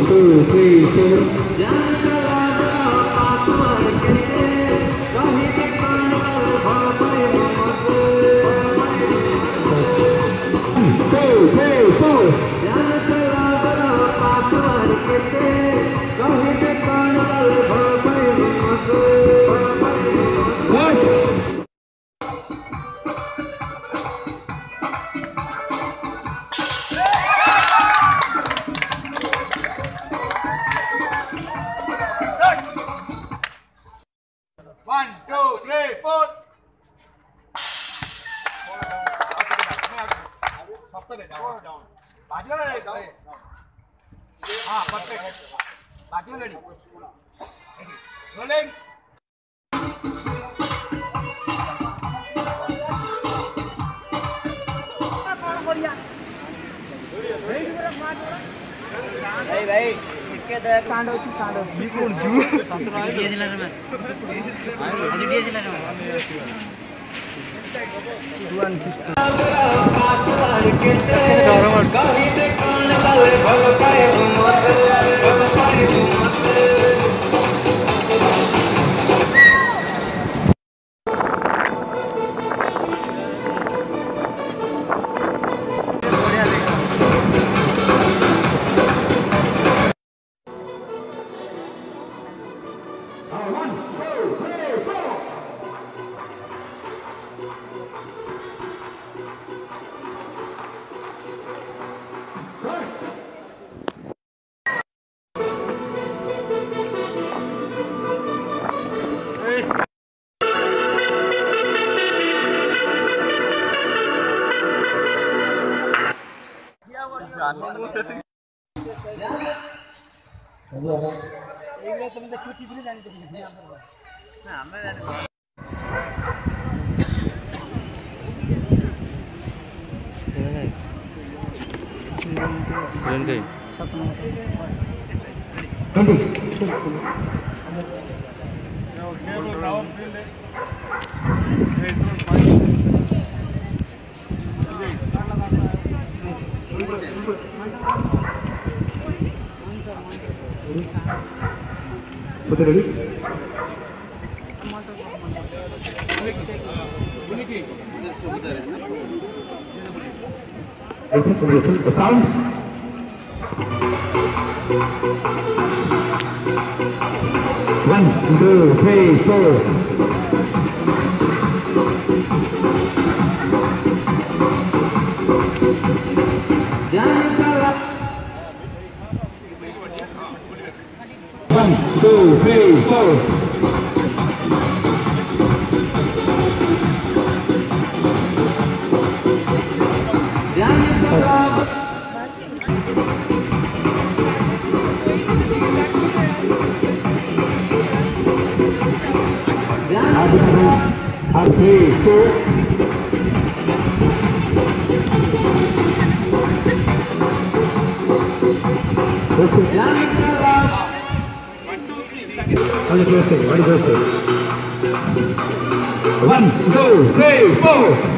two, three, four. Two, three, four. One, two, three, four. Perfect. Ready. Rolling. भाई भाई इसके दर कांड होती कांड होती कौन जू डीएसएलआर में अभी डीएसएलआर में दुआन पासवर्ड के ते कहीं ते कान लाले भल पाए मत भल पाए मत Ready? Listen, the sound. One, two, three, four. One, two, three, four. Three, four. Only first thing, only first thing. One, two, three, four.